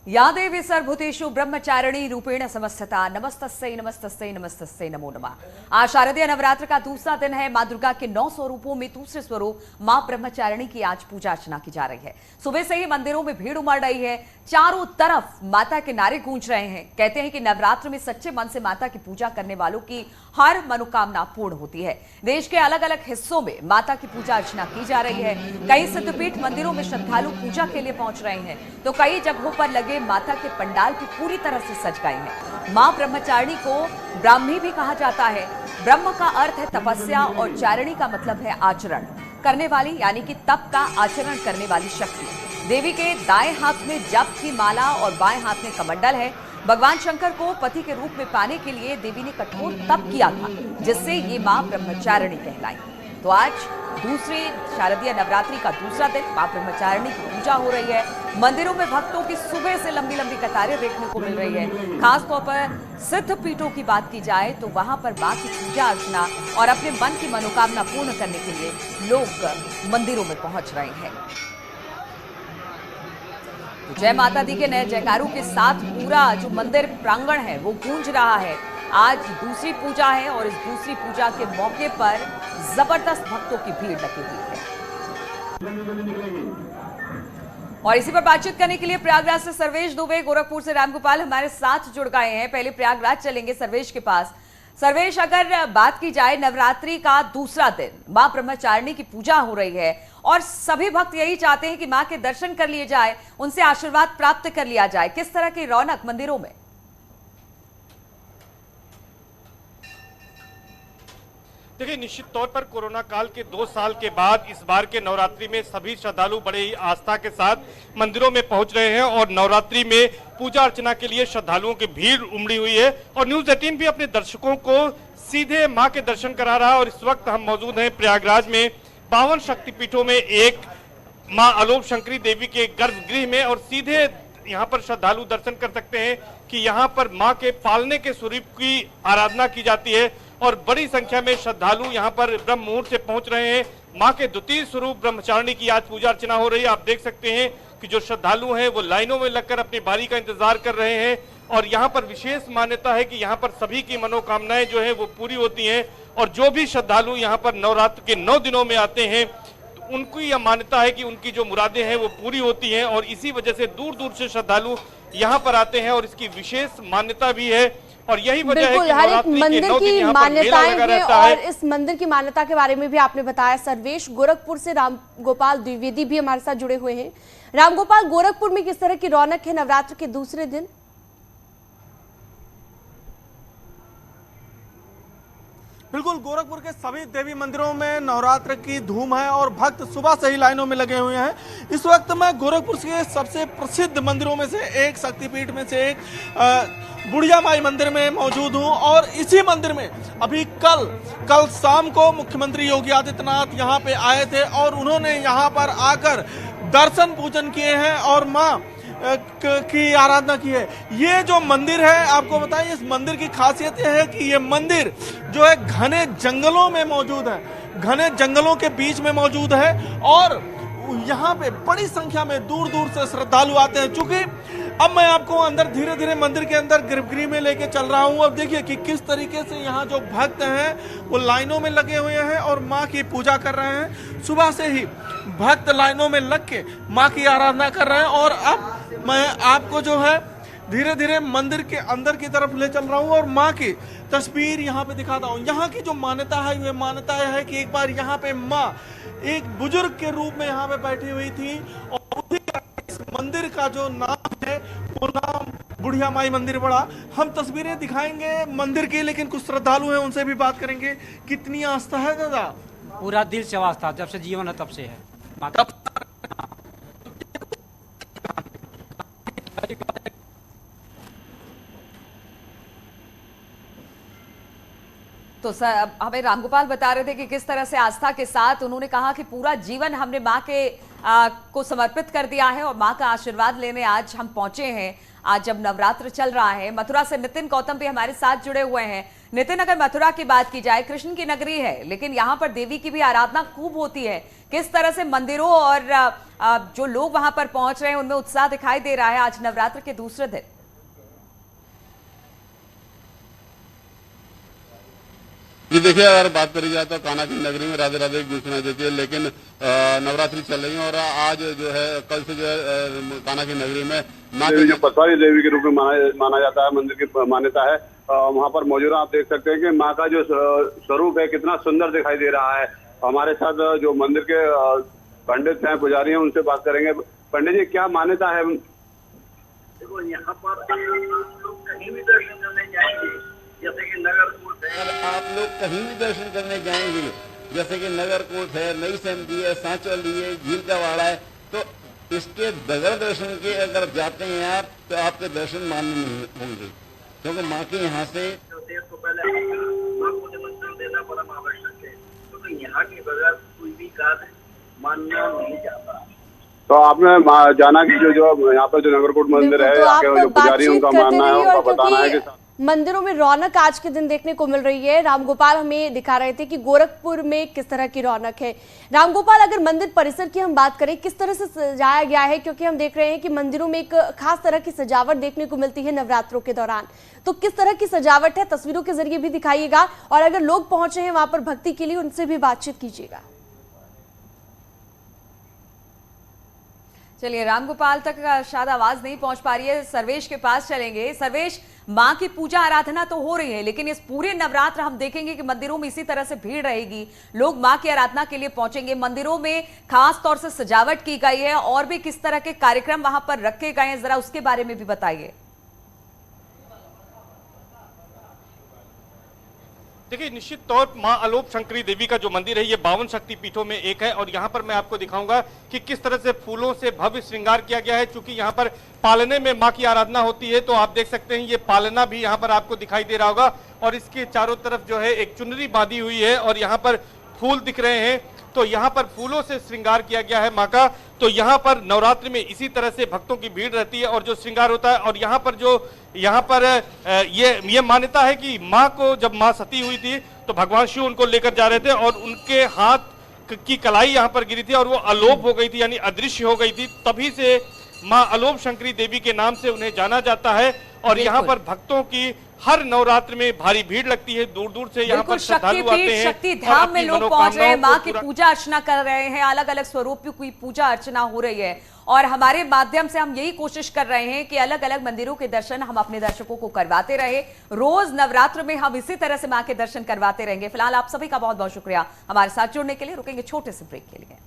या देवी सर्वभूतेषु ब्रह्मचारिणी रूपेण समस्तता नमस्तस्यै नमस्तस्यै नमस्तस्यै नमो नमः। आज शारदीय नवरात्र का दूसरा दिन है। मां दुर्गा के 9 स्वरूपों में दूसरे स्वरूप मां ब्रह्मचारिणी की आज पूजा अर्चना की जा रही है। सुबह से ही मंदिरों में भीड़ उमड़ रही है, चारों तरफ माता के नारे गूंज रहे हैं। कहते हैं कि नवरात्र में सच्चे मन से माता की पूजा करने वालों की हर मनोकामना पूर्ण होती है। देश के अलग अलग हिस्सों में माता की पूजा अर्चना की जा रही है। कई सिद्धपीठ मंदिरों में श्रद्धालु पूजा के लिए पहुंच रहे हैं, तो कई जगहों पर लगे माता के पंडाल भी पूरी तरह से सज गए हैं। मां ब्रह्मचारिणी को ब्राह्मी भी कहा जाता है। ब्रह्म का अर्थ है तपस्या और चारिणी का मतलब है आचरण करने वाली, यानी कि तप का आचरण करने वाली शक्ति। देवी के दाएं हाथ में जप की माला और बाएं हाथ में कमंडल है। भगवान शंकर को पति के रूप में पाने के लिए देवी ने कठोर तप किया था, जिससे ये मां ब्रह्मचारिणी कहलाई। तो आज दूसरी शारदीय नवरात्रि का दूसरा दिन मां ब्रह्मचारिणी की पूजा हो रही है। मंदिरों में भक्तों की सुबह से लंबी लंबी कतारें देखने को मिल रही है। खासतौर पर सिद्ध पीठों की बात की जाए तो वहां पर मां की पूजा अर्चना और अपने मन की मनोकामना पूर्ण करने के लिए लोग मंदिरों में पहुंच रहे हैं। तो जय माता दी के नए जयकारों के साथ पूरा जो मंदिर प्रांगण है वो गूंज रहा है। आज दूसरी पूजा है और इस दूसरी पूजा के मौके पर जबरदस्त भक्तों की भीड़ लगी हुई है। और इसी पर बातचीत करने के लिए प्रयागराज से सर्वेश दुबे, गोरखपुर से रामगोपाल हमारे साथ जुड़ गए हैं। पहले प्रयागराज चलेंगे सर्वेश के पास। सर्वेश, अगर बात की जाए नवरात्रि का दूसरा दिन, मां ब्रह्मचारिणी की पूजा हो रही है और सभी भक्त यही चाहते हैं कि मां के दर्शन कर लिए जाए, उनसे आशीर्वाद प्राप्त कर लिया जाए। किस तरह की रौनक मंदिरों में? देखिए, निश्चित तौर पर कोरोना काल के 2 साल के बाद इस बार के नवरात्रि में सभी श्रद्धालु बड़े ही आस्था के साथ मंदिरों में पहुंच रहे हैं और नवरात्रि में पूजा अर्चना के लिए श्रद्धालुओं की भीड़ उमड़ी हुई है। और न्यूज़ 18 भी अपने दर्शकों को सीधे मां के दर्शन करा रहा है। और इस वक्त हम मौजूद हैं प्रयागराज में 52 शक्तिपीठों में एक मां अलोप शंकरी देवी के गर्भगृह में, और सीधे यहाँ पर श्रद्धालु दर्शन कर सकते हैं कि यहाँ पर मां के पालने के स्वरूप की आराधना की जाती है। और बड़ी संख्या में श्रद्धालु यहाँ पर ब्रह्म मुहूर्त से पहुंच रहे हैं। मां के द्वितीय स्वरूप ब्रह्मचारिणी की आज पूजा अर्चना हो रही है। आप देख सकते हैं कि जो श्रद्धालु हैं वो लाइनों में लगकर अपनी बारी का इंतजार कर रहे हैं। और यहाँ पर विशेष मान्यता है कि यहाँ पर सभी की मनोकामनाएं जो है वो पूरी होती हैं। और जो भी श्रद्धालु यहाँ पर नवरात्र के 9 दिनों में आते हैं, तो उनकी यह मान्यता है कि उनकी जो मुरादें हैं वो पूरी होती हैं। और इसी वजह से दूर दूर से श्रद्धालु यहाँ पर आते हैं और इसकी विशेष मान्यता भी है। और यही वजह है कि हर एक मंदिर की मान्यताएं हैं और इस मंदिर की मान्यता के बारे में भी आपने बताया। सर्वेश, गोरखपुर से रामगोपाल द्विवेदी भी हमारे साथ जुड़े हुए हैं। रामगोपाल, गोरखपुर में किस तरह की रौनक है नवरात्र के दूसरे दिन? बिल्कुल, गोरखपुर के सभी देवी मंदिरों में नवरात्र की धूम है और भक्त सुबह से ही लाइनों में लगे हुए हैं। इस वक्त मैं गोरखपुर के सबसे प्रसिद्ध मंदिरों में से एक, शक्तिपीठ में से एक बुढ़िया माई मंदिर में मौजूद हूं। और इसी मंदिर में अभी कल शाम को मुख्यमंत्री योगी आदित्यनाथ यहां पे आए थे और उन्होंने यहां पर आकर दर्शन पूजन किए हैं और मां की आराधना की है। ये जो मंदिर है, आपको बताएं, इस मंदिर की खासियत यह है कि ये मंदिर जो है घने जंगलों में मौजूद है, घने जंगलों के बीच में मौजूद है। और यहाँ पे बड़ी संख्या में दूर दूर से श्रद्धालु आते हैं। चूंकि अब मैं आपको अंदर धीरे धीरे मंदिर के अंदर गर्भगृह में लेके चल रहा हूँ। अब देखिए कि किस तरीके से यहाँ जो भक्त हैं वो लाइनों में लगे हुए हैं और माँ की पूजा कर रहे हैं। सुबह से ही भक्त लाइनों में लग के माँ की आराधना कर रहे हैं। और अब मैं आपको जो है धीरे धीरे मंदिर के अंदर की तरफ ले चल रहा हूँ और माँ की तस्वीर यहाँ पे दिखाता हूँ। यहाँ की जो मान्यता है, ये मान्यता है कि एक बार यहाँ पे माँ एक बुजुर्ग के रूप में यहाँ पे बैठी हुई थी और इस मंदिर का जो नाम है वो नाम बुढ़िया माई मंदिर पड़ा। हम तस्वीरें दिखाएंगे मंदिर की, लेकिन कुछ श्रद्धालु हैं उनसे भी बात करेंगे। कितनी आस्था है दादा? पूरा दिल से आस्था, जब से जीवन है तब से है। तो सर, हमें रामगोपाल बता रहे थे कि किस तरह से आस्था के साथ उन्होंने कहा कि पूरा जीवन हमने मां के को समर्पित कर दिया है और मां का आशीर्वाद लेने आज हम पहुंचे हैं। आज जब नवरात्र चल रहा है। मथुरा से नितिन गौतम भी हमारे साथ जुड़े हुए हैं। नितिन, अगर मथुरा की बात की जाए, कृष्ण की नगरी है, लेकिन यहाँ पर देवी की भी आराधना खूब होती है। किस तरह से मंदिरों और जो लोग वहां पर पहुंच रहे हैं उनमें उत्साह दिखाई दे रहा है आज नवरात्र के दूसरे दिन। जी देखिए, अगर बात करी जाए तो कान्हा की नगरी में राधे राधे की घोषणा देती है, लेकिन नवरात्रि चल रही है और आज जो है कल से जो है कान्हा की नगरी में माँ की जो पसवारी देवी के रूप में माना जाता है, मंदिर की मान्यता है। वहाँ पर मौजूद आप देख सकते हैं कि माँ का जो स्वरूप है कितना सुंदर दिखाई दे रहा है। हमारे साथ जो मंदिर के पंडित हैं, पुजारी हैं, उनसे बात करेंगे। पंडित जी, क्या मान्यता है? देखो, यहाँ पर कहीं भी दर्शन करने जाएंगे, जैसे कि नगर कोट है, आप लोग कहीं भी दर्शन करने जाएंगे, जैसे कि नगर कोट है, नई सैंती है, सांचौली है, झील का वाड़ा है, तो इसके बगैर दर्शन के अगर जाते हैं आप तो आपके दर्शन मान्य नहीं होंगे, क्योंकि माँ के यहाँ से तो पहले माँ को निमंत्रण देना बड़ा आवश्यक है, क्योंकि यहाँ के बगैर कोई भी कार्य मानना नहीं जाता। तो आपने जाना कि जो यहाँ पर जो नगरकोट मंदिर है, तो जो पुजारी उनका मानना है, उनका बताना है कि मंदिरों में रौनक आज के दिन देखने को मिल रही है। रामगोपाल हमें दिखा रहे थे कि गोरखपुर में किस तरह की रौनक है। रामगोपाल, अगर मंदिर परिसर की हम बात करें, किस तरह से सजाया गया है, क्योंकि हम देख रहे हैं कि मंदिरों में एक खास तरह की सजावट देखने को मिलती है नवरात्रों के दौरान, तो किस तरह की सजावट है तस्वीरों के जरिए भी दिखाइएगा, और अगर लोग पहुंचे हैं वहां पर भक्ति के लिए उनसे भी बातचीत कीजिएगा। चलिए, रामगोपाल तक शायद आवाज नहीं पहुंच पा रही है, सर्वेश के पास चलेंगे। सर्वेश, मां की पूजा आराधना तो हो रही है, लेकिन इस पूरे नवरात्र हम देखेंगे कि मंदिरों में इसी तरह से भीड़ रहेगी, लोग मां की आराधना के लिए पहुंचेंगे। मंदिरों में खास तौर से सजावट की गई है और भी किस तरह के कार्यक्रम वहां पर रखे गए हैं, जरा उसके बारे में भी बताइए। देखिए, निश्चित तौर पर मां आलोप शंकरी देवी का जो मंदिर है ये 52 शक्तिपीठों में एक है, और यहाँ पर मैं आपको दिखाऊंगा कि किस तरह से फूलों से भव्य श्रृंगार किया गया है। चूंकि यहाँ पर पालने में मां की आराधना होती है, तो आप देख सकते हैं ये पालना भी यहाँ पर आपको दिखाई दे रहा होगा, और इसके चारों तरफ जो है एक चुनरी बांधी हुई है और यहाँ पर फूल दिख रहे हैं। तो यहाँ पर फूलों से श्रृंगार किया गया है माँ का। तो यहाँ पर नवरात्रि में इसी तरह से भक्तों की भीड़ रहती है और जो श्रृंगार होता है, और यहाँ पर ये मान्यता है कि माँ को जब माँ सती हुई थी तो भगवान शिव उनको लेकर जा रहे थे और उनके हाथ की कलाई यहाँ पर गिरी थी और वो अलोप हो गई थी, यानी अदृश्य हो गई थी। तभी से माँ आलोप शंकरी देवी के नाम से उन्हें जाना जाता है, और यहाँ पर भक्तों की हर नवरात्र में भारी भीड़ लगती है, दूर दूर से यहाँ पर श्रद्धालु आते हैं, शक्ति धाम में लोग पहुंच रहे हैं, माँ की पूजा अर्चना कर रहे हैं, अलग अलग स्वरूप की पूजा अर्चना हो रही है, और हमारे माध्यम से हम यही कोशिश कर रहे हैं कि अलग अलग मंदिरों के दर्शन हम अपने दर्शकों को करवाते रहे। रोज नवरात्र में हम इसी तरह से माँ के दर्शन करवाते रहेंगे। फिलहाल आप सभी का बहुत बहुत शुक्रिया हमारे साथ जुड़ने के लिए। रुकेंगे छोटे से ब्रेक के लिए।